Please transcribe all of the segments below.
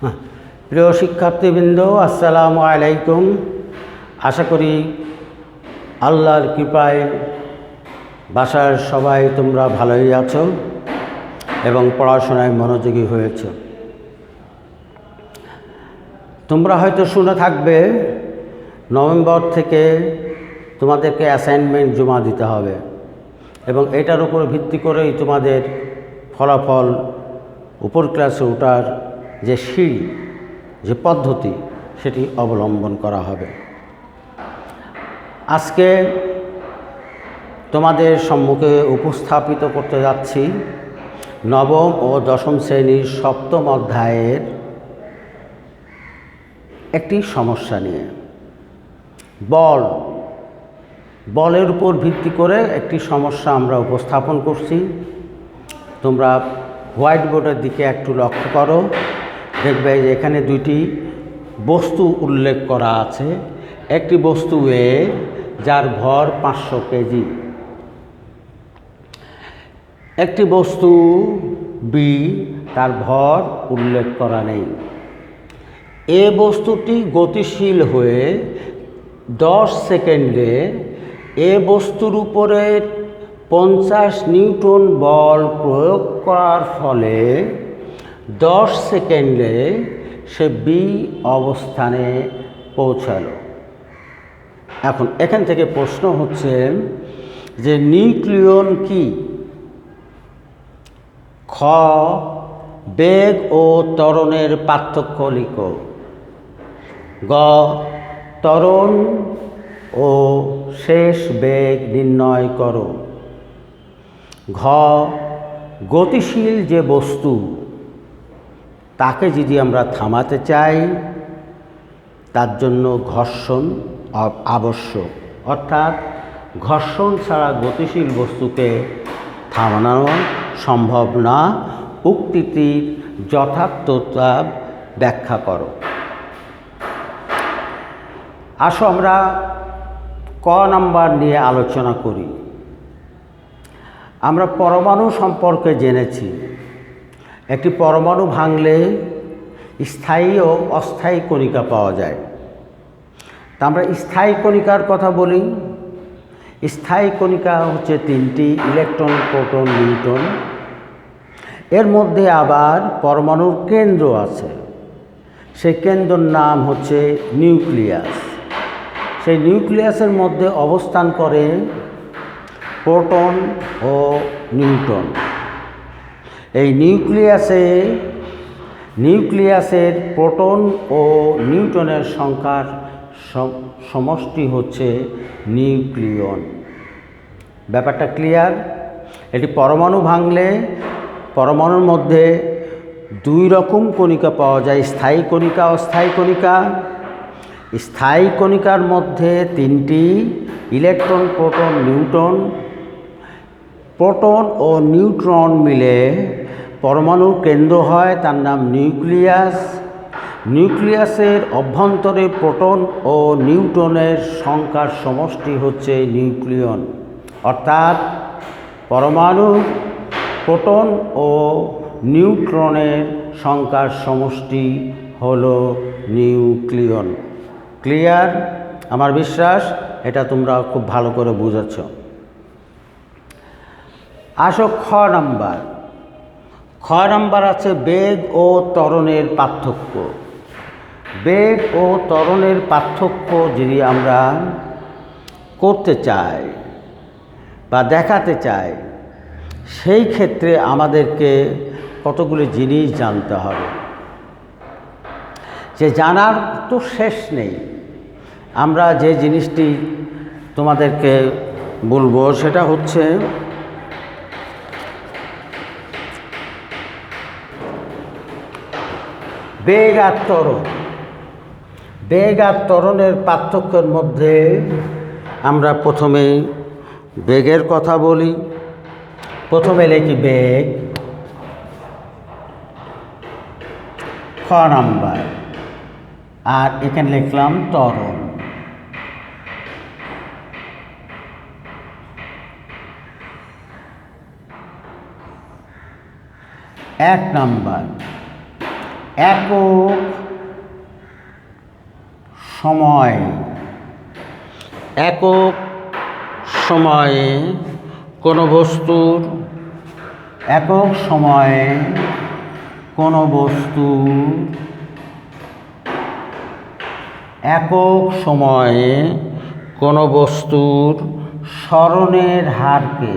প্রিয় শিক্ষার্থীবৃন্দ, আসসালামু আলাইকুম। আশা করি আল্লাহর কৃপায় বাসার সবাই তোমরা ভালোই আছো এবং পড়াশোনায় মনোযোগী হয়েছ। তোমরা হয়তো শুনে থাকবে নভেম্বর থেকে তোমাদেরকে অ্যাসাইনমেন্ট জমা দিতে হবে এবং এটার উপর ভিত্তি করেই তোমাদের ফলাফল উপর ক্লাসে ওঠার যে সিঁড়ি, যে পদ্ধতি, সেটি অবলম্বন করা হবে। আজকে তোমাদের সম্মুখে উপস্থাপিত করতে যাচ্ছি নবম ও দশম শ্রেণীর সপ্তম অধ্যায়ের একটি সমস্যা নিয়ে। বলের উপর ভিত্তি করে একটি সমস্যা আমরা উপস্থাপন করছি। তোমরা হোয়াইট বোর্ডের দিকে একটু লক্ষ্য করো, দেখবে যে এখানে দুইটি বস্তু উল্লেখ করা আছে। একটি বস্তু এ, যার ভর 500 কেজি। একটি বস্তু বি, তার ভর উল্লেখ করা নেই। এ বস্তুটি গতিশীল হয়ে 10 সেকেন্ডে এ বস্তুর উপরে 50 নিউটন বল প্রয়োগ করার ফলে 10 সেকেন্ডে সে বি অবস্থানে পৌঁছালো। এখন এখান থেকে প্রশ্ন হচ্ছে যে নিউক্লিয়ন কি? খ, বেগ ও ত্বরণের পার্থক্য লিখো। গ, ত্বরণ ও শেষ বেগ নির্ণয় করো। ঘ, গতিশীল যে বস্তু তাকে যদি আমরা থামাতে চাই তার জন্য ঘর্ষণ আবশ্যক, অর্থাৎ ঘর্ষণ ছাড়া গতিশীল বস্তুকে থামানো সম্ভব না। উক্তিটির যথার্থতা ব্যাখ্যা করো। আসো আমরা ক নাম্বার নিয়ে আলোচনা করি। আমরা পরমাণু সম্পর্কে জেনেছি। একটি পরমাণু ভাঙলে স্থায়ী ও অস্থায়ী কণিকা পাওয়া যায়। তা আমরা স্থায়ী কণিকার কথা বলি। স্থায়ী কণিকা হচ্ছে 3টি: ইলেকট্রন, প্রোটন, নিউট্রন। এর মধ্যে আবার পরমাণুর কেন্দ্র আছে। সেই কেন্দ্রের নাম হচ্ছে নিউক্লিয়াস। সেই নিউক্লিয়াসের মধ্যে অবস্থান করে প্রোটন ও নিউট্রন। এই নিউক্লিয়াসের প্রোটন ও নিউট্রনের সংখ্যার সমষ্টি হচ্ছে নিউক্লিয়ন। ব্যাপারটা ক্লিয়ার? এটি পরমাণু ভাঙলে পরমাণুর মধ্যে 2 রকম কণিকা পাওয়া যায়: স্থায়ী কণিকা, অস্থায়ী কণিকা। স্থায়ী কণিকার মধ্যে 3টি: ইলেকট্রন, প্রোটন, নিউট্রন। প্রোটন ও নিউট্রন মিলে পরমাণুর কেন্দ্র হয়, তার নাম নিউক্লিয়াস। নিউক্লিয়াসের অভ্যন্তরে প্রোটন ও নিউট্রনের সংখ্যার সমষ্টি হচ্ছে নিউক্লিয়ন। অর্থাৎ পরমাণু প্রোটন ও নিউট্রনের সংখ্যার সমষ্টি হলো নিউক্লিয়ন। ক্লিয়ার? আমার বিশ্বাস এটা তোমরা খুব ভালো করে বুঝেছ। আসো খ নাম্বার। খ নাম্বার আছে বেগ ও ত্বরণের পার্থক্য। বেগ ও ত্বরণের পার্থক্য যদি আমরা করতে চাই বা দেখাতে চাই, সেই ক্ষেত্রে আমাদেরকে কতগুলি জিনিস জানতে হবে, যে জানার তো শেষ নেই। আমরা যে জিনিসটি তোমাদেরকে বলবো সেটা হচ্ছে বেগ আর ত্বরণ। বেগ আর ত্বরণের পার্থক্যের মধ্যে আমরা প্রথমে বেগের কথা বলি। প্রথমে লিখি বেগ, খ নাম্বার, আর এখানে লিখলাম ত্বরণ। 1 নাম্বার, একক সময়, একক সময়ে কোনো বস্তুর, একক সময়ে কোনো বস্তুর, একক সময়ে কোনো বস্তুর সরণের হারকে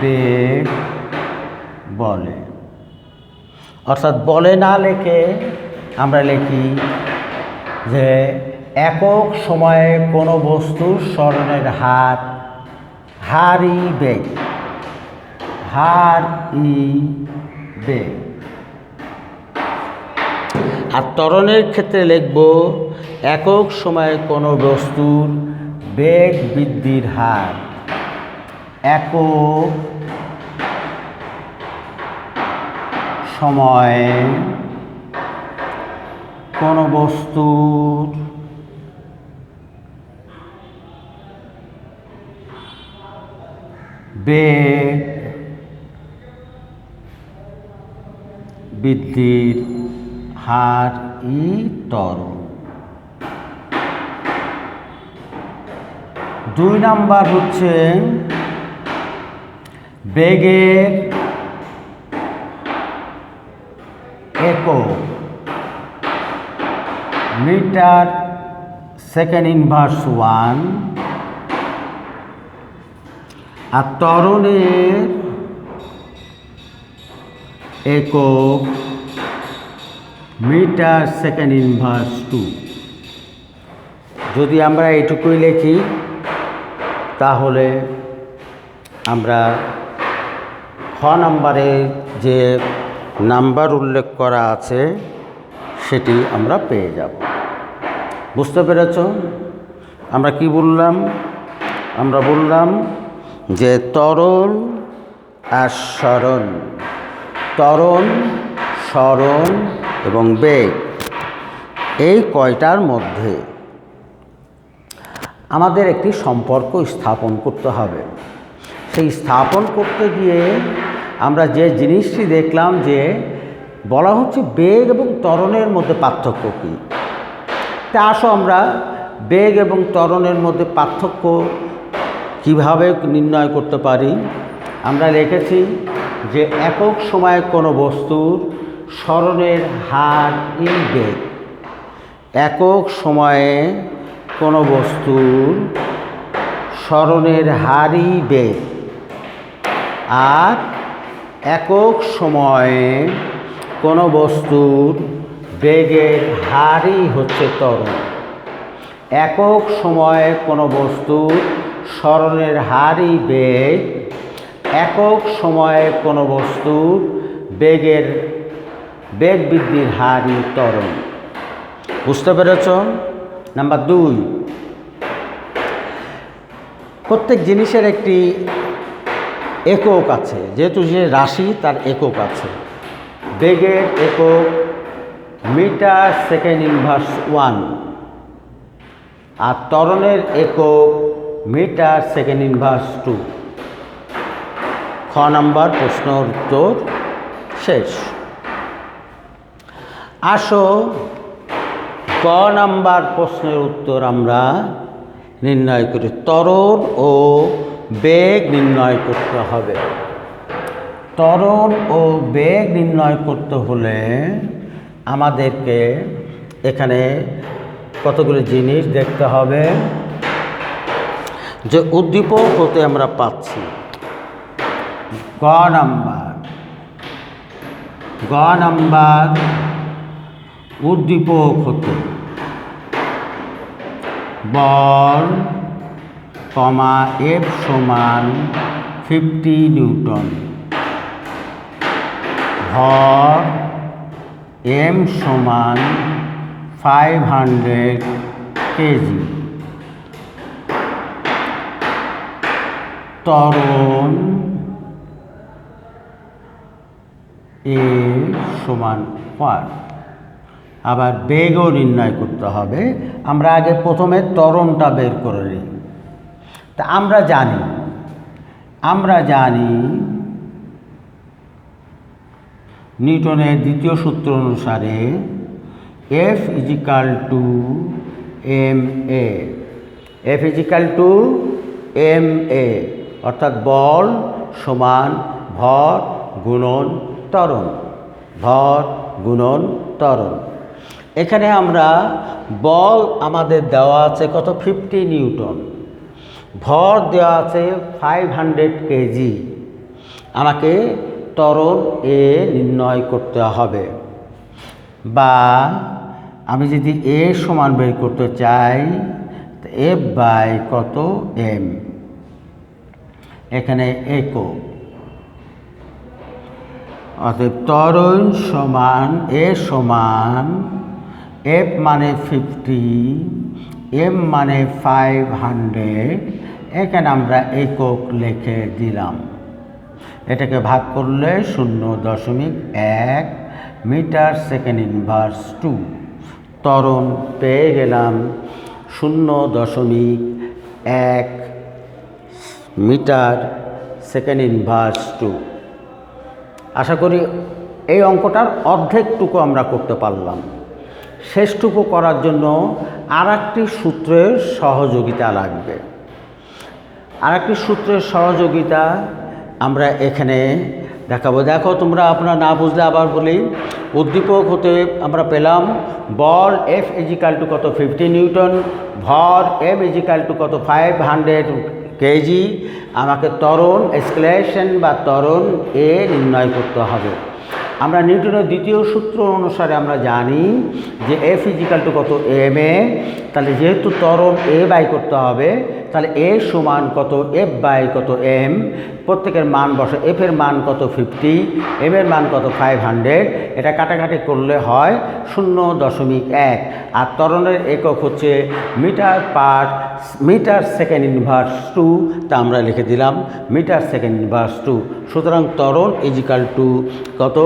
বেগ বলে। অর্থাৎ বলে না লিখে আমরা লিখি যে একক সময়ে কোনো বস্তুর সরণের হার, হারই বেগ, হারই বেগ। আর ত্বরণের ক্ষেত্রে লিখব একক সময়ে কোনো বস্তুর বেগ বৃদ্ধির হার, একক সময়ে কোনো বস্তুর বেগ বৃদ্ধির হার ই ত্বরণ। 2 নাম্বার হচ্ছে বেগের একক মিটার সেকেন্ড ইনভার্স 1 আর ত্বরণের একক মিটার সেকেন্ড ইনভার্স 2। যদি আমরা এটুকুই লিখি তাহলে আমরা খ নাম্বারে যে নাম্বার উল্লেখ করা আছে সেটি আমরা পেয়ে যাব। বুঝতে পেরেছ? আমরা কি বললাম? আমরা বললাম যে ত্বরণ আর সরণ, ত্বরণ, সরণ এবং বেগ, এই কয়টার মধ্যে আমাদের একটি সম্পর্ক স্থাপন করতে হবে। সেই স্থাপন করতে গিয়ে আমরা যে জিনিসটি দেখলাম যে বলা হচ্ছে বেগ এবং ত্বরণের মধ্যে পার্থক্য কী। তা আসো আমরা বেগ এবং ত্বরণের মধ্যে পার্থক্য কিভাবে নির্ণয় করতে পারি। আমরা লিখেছি যে একক সময়ে কোনো বস্তুর সরণের হার ই বেগ, একক সময়ে কোনো বস্তুর সরণের হারই বেগ, আর একক সময়ে কোনো বস্তুর বেগের হারই হচ্ছে ত্বরণ। একক সময়ে কোনো বস্তুর সরণের হারই বেগ, একক সময়ে কোনো বস্তুর বেগ বৃদ্ধির হারই ত্বরণ। বুঝতে পেরেছ? নাম্বার 2, প্রত্যেক জিনিসের একটি একক আছে, যেহেতু যে রাশি তার একক আছে। বেগের একক মিটার সেকেন্ড ইনভার্স 1 আর ত্বরণের একক মিটার সেকেন্ড ইনভার্স 2। খ নাম্বার প্রশ্নের উত্তর শেষ। আসো ক নাম্বার প্রশ্নের উত্তর আমরা নির্ণয় করি। ত্বরণ ও বেগ নির্ণয় করতে হবে। ত্বরণ ও বেগ নির্ণয় করতে হলে আমাদেরকে এখানে কতগুলো জিনিস দেখতে হবে। যে উদ্দীপক হতে আমরা পাচ্ছি গ নাম্বার উদ্দীপক হতে বল, F সমান 50 নিউটন, ভর M সমান 500 কেজি, ত্বরণ A সমান 1। আবার বেগও নির্ণয় করতে হবে। আমরা আগে প্রথমে ত্বরণটা বের করে নিই। তা আমরা জানি নিউটনের দ্বিতীয় সূত্র অনুসারে F equal to ma, F equal to ma, অর্থাৎ বল সমান ভর গুণন ত্বরণ, ভর গুণন ত্বরণ। এখানে আমরা বল আমাদের দেওয়া আছে কত 50 নিউটন, ভর দেওয়া আছে 500 কেজি। আমাকে ত্বরণ এ নির্ণয় করতে হবে, বা আমি যদি এ সমান বের করতে চাই F বাই কত m, এখানে একক। অতএব ত্বরণ সমান এ সমান F মানে 50, m মানে 500, এখানে আমরা একক লিখে দিলাম। এটাকে ভাগ করলে 0.1 মিটার সেকেন্ড ইনভার্স 2, ত্বরণ পেয়ে গেলাম 0.1 মিটার সেকেন্ড ইনভার্স 2। আশা করি এই অঙ্কটার অর্ধেকটুকু আমরা করতে পারলাম। শেষটুকু করার জন্য আরেকটি সূত্রের সহযোগিতা লাগবে। আরেকটি সূত্রের সহযোগিতা আমরা এখানে দেখাবো। দেখো তোমরা, আপনারা না বুঝলে আবার বলি। উদ্দীপক হতে আমরা পেলাম বল F ইজিক্যাল টু কত 50 নিউটন, ভর M ইজিক্যাল টু কত 500 কেজি। আমাকে ত্বরণ এক্সেলারেশন বা ত্বরণ এ নির্ণয় করতে হবে। আমরা নিউটনের দ্বিতীয় সূত্র অনুসারে আমরা জানি যে F ইজিক্যাল টু কত ma, তাহলে যেহেতু ত্বরণ এ বাই করতে হবে, তাহলে এ সমান কত F বাই কত m, প্রত্যেকের মান বসে। F এর মান কত 50, m এর মান কত 500, এটা কাটাকাটি করলে হয় 0.1, আর ত্বরণের একক হচ্ছে মিটার সেকেন্ড ইনভার্স 2, তা আমরা লিখে দিলাম মিটার সেকেন্ড ইনভার্স 2। সুতরাং ত্বরণ ইজিক্যাল টু কত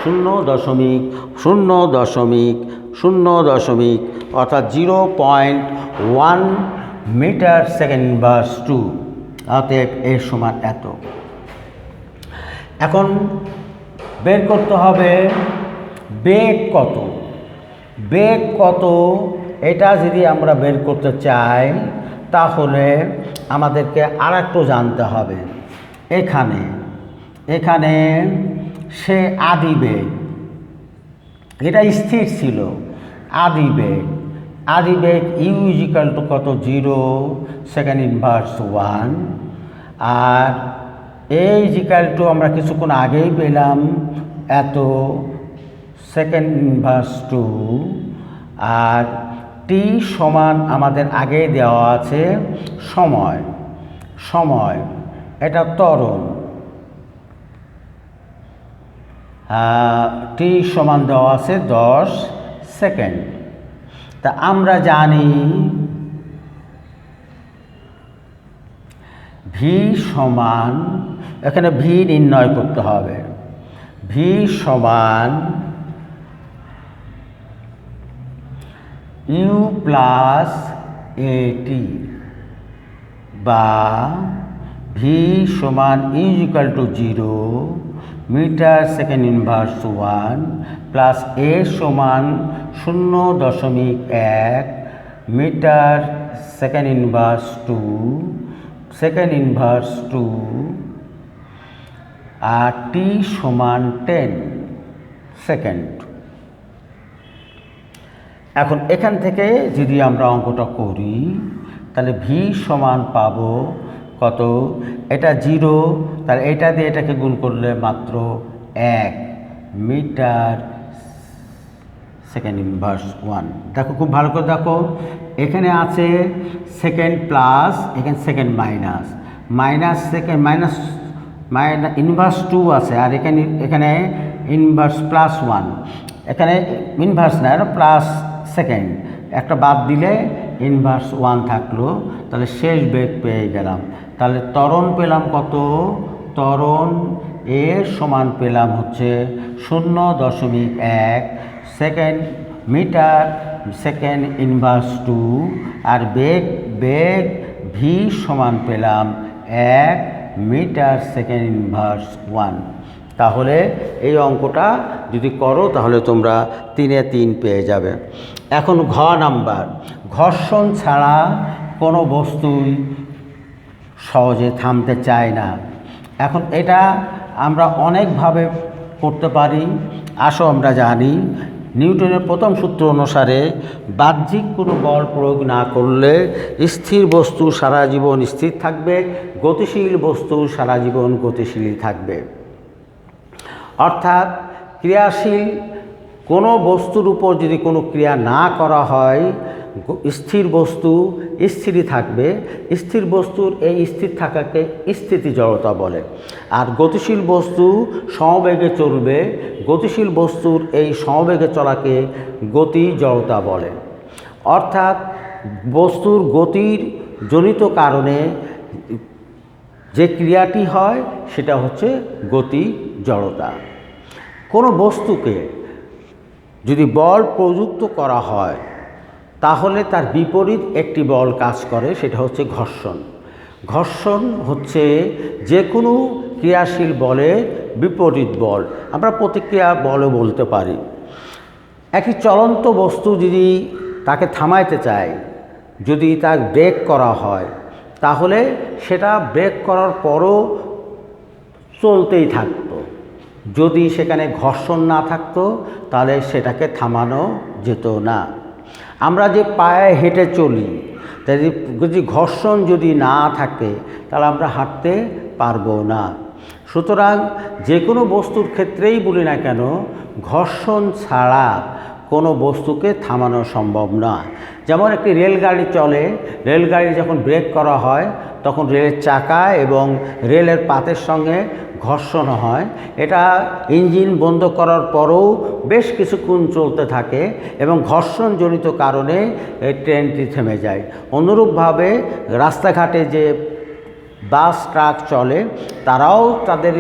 0.0 অর্থাৎ 0.1 মিটার সেকেন্ড ইনভার্স 2। অতএব এর সমান এত। এখন বের করতে হবে বেগ কত। বেগ কত এটা যদি আমরা বের করতে চাই, তাহলে আমাদেরকে আরেকটু জানতে হবে। এখানে সে আদি বেগ, এটা স্থির ছিল। আদি বেগ ইউ ইজিক্যাল টু কত 0 সেকেন্ড ইনভার্স 1, আর এ ইজিক্যাল টু আমরা কিছুক্ষণ আগেই পেলাম এত সেকেন্ড ইনভার্স 2, আর টি সমান আমাদের আগেই দেওয়া আছে সময়, এটা ত্বরণ। টি সমান দেওয়া আছে 10 সেকেন্ড। তা আমরা জানি ভি সমান, এখানে ভি নির্ণয় করতে হবে। ভি সমান ইউ প্লাস এটি, বা ভি সমান equal to 0 metre second inverse 1 plus a সমান 0.1 মিটার সেকেন্ড ইনভার্স 2 আর টি সমান 10 সেকেন্ড। এখন এখান থেকে যদি আমরা অঙ্কটা করি, তাহলে ভি সমান পাবো কত, এটা 0, তাহলে এটা দিয়ে এটাকে গুণ করলে মাত্র 1 মিটার সেকেন্ড ইনভার্স 1। দেখো খুব ভালো করে দেখো, এখানে আছে সেকেন্ড প্লাস, এখানে second minus second minus inverse 2 আছে, আর এখানে ইনভার্স প্লাস 1, এখানে ইনভার্স না, এটা প্লাস সেকেন্ড, একটা বাদ দিলে ইনভার্স 1 থাকলো। তাহলে শেষ বেগ পেয়ে গেলাম। তাহলে ত্বরণ পেলাম কত, ত্বরণ এর সমান পেলাম হচ্ছে 0.1 সেকেন্ড মিটার সেকেন্ড ইনভার্স 2, আর বেগ ভি সমান পেলাম 1 মিটার সেকেন্ড ইনভার্স 1। তাহলে এই অঙ্কটা যদি করো তাহলে তোমরা 3-এ 3 পেয়ে যাবে। এখন ঘ নাম্বার, ঘর্ষণ ছাড়া কোনো বস্তুই সহজে থামতে চায় না। এখন এটা আমরা অনেকভাবে করতে পারি। আসো আমরা জানি নিউটনের প্রথম সূত্র অনুসারে বাহ্যিক কোনো বল প্রয়োগ না করলে স্থির বস্তু সারা জীবন স্থির থাকবে, গতিশীল বস্তু সারা জীবন গতিশীলই থাকবে। অর্থাৎ ক্রিয়াশীল কোনো বস্তুর উপর যদি কোনো ক্রিয়া না করা হয় স্থির বস্তু স্থিরই থাকবে। স্থির বস্তুর এই স্থির থাকাকে স্থিতি জড়তা বলে। আর গতিশীল বস্তু সমবেগে চলবে, গতিশীল বস্তুর এই সমবেগে চলাকে গতি জড়তা বলে। অর্থাৎ বস্তুর গতির জনিত কারণে যে ক্রিয়াটি হয় সেটা হচ্ছে গতি জড়তা। কোনো বস্তুকে যদি বল প্রযুক্ত করা হয় তাহলে তার বিপরীত একটি বল কাজ করে, সেটা হচ্ছে ঘর্ষণ। ঘর্ষণ হচ্ছে যে কোনো ক্রিয়াশীল বলের বিপরীত বল, আমরা প্রতিক্রিয়া বলও বলতে পারি। একটি চলন্ত বস্তু যদি তাকে থামাইতে চায়, যদি তার ব্রেক করা হয় তাহলে সেটা ব্রেক করার পরও চলতেই থাকতো। যদি সেখানে ঘর্ষণ না থাকতো তাহলে সেটাকে থামানো যেত না। আমরা যে পায়ে হেঁটে চলি, তাই যদি ঘর্ষণ যদি না থাকে তাহলে আমরা হাঁটতে পারবো না। সুতরাং যে কোনো বস্তুর ক্ষেত্রেই বলি না কেন, ঘর্ষণ ছাড়া কোনো বস্তুকে থামানো সম্ভব না। যেমন একটি রেলগাড়ি চলে, রেলগাড়ি যখন ব্রেক করা হয় তখন রেলের চাকা এবং রেলের পাতের সঙ্গে ঘর্ষণ হয়। এটা ইঞ্জিন বন্ধ করার পরেও বেশ কিছুক্ষণ চলতে থাকে এবং ঘর্ষণজনিত কারণে এই ট্রেনটি থেমে যায়। অনুরূপভাবে রাস্তাঘাটে যে বাস ট্রাক চলে তারাও তাদের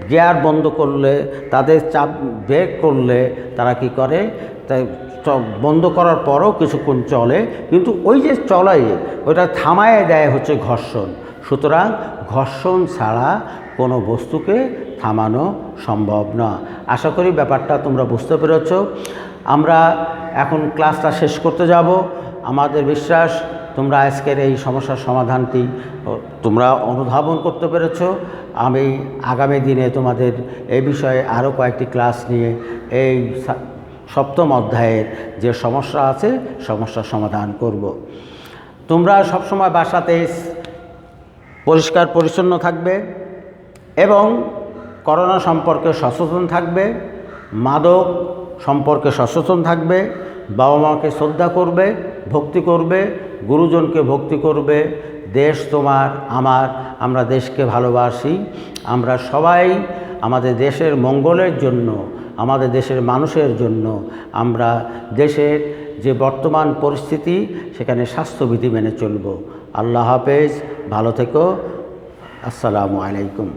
গিয়ার বন্ধ করলে, তাদের চাপ ব্রেক করলে তারা কি করে, তাই বন্ধ করার পরও কিছুক্ষণ চলে, কিন্তু ওই যে চলাই ওটা থামায় দেয় হচ্ছে ঘর্ষণ। সুতরাং ঘর্ষণ ছাড়া কোনো বস্তুকে থামানো সম্ভব না। আশা করি ব্যাপারটা তোমরা বুঝতে পেরেছ। আমরা এখন ক্লাসটা শেষ করতে যাব। আমাদের বিশ্বাস তোমরা আজকের এই সমস্যার সমাধানটি তোমরা অনুধাবন করতে পেরেছ। আমি আগামী দিনে তোমাদের এই বিষয়ে আরও কয়েকটি ক্লাস নিয়ে এই সপ্তম অধ্যায়ের যে সমস্যা আছে সমস্যার সমাধান করব। তোমরা সবসময় বাসাতে পরিষ্কার পরিচ্ছন্ন থাকবে এবং করোনা সম্পর্কে সচেতন থাকবে, মাদক সম্পর্কে সচেতন থাকবে, বাবা মাকে শ্রদ্ধা করবে, ভক্তি করবে, গুরুজনকে ভক্তি করবে। দেশ তোমার আমার, আমরা দেশকে ভালোবাসি। আমরা সবাই আমাদের দেশের মঙ্গলের জন্য, আমাদের দেশের মানুষের জন্য আমরা দেশের যে বর্তমান পরিস্থিতি সেখানে স্বাস্থ্যবিধি মেনে চলব। আল্লাহ হাফেজ, ভালো থেকো, আসসালামু আলাইকুম।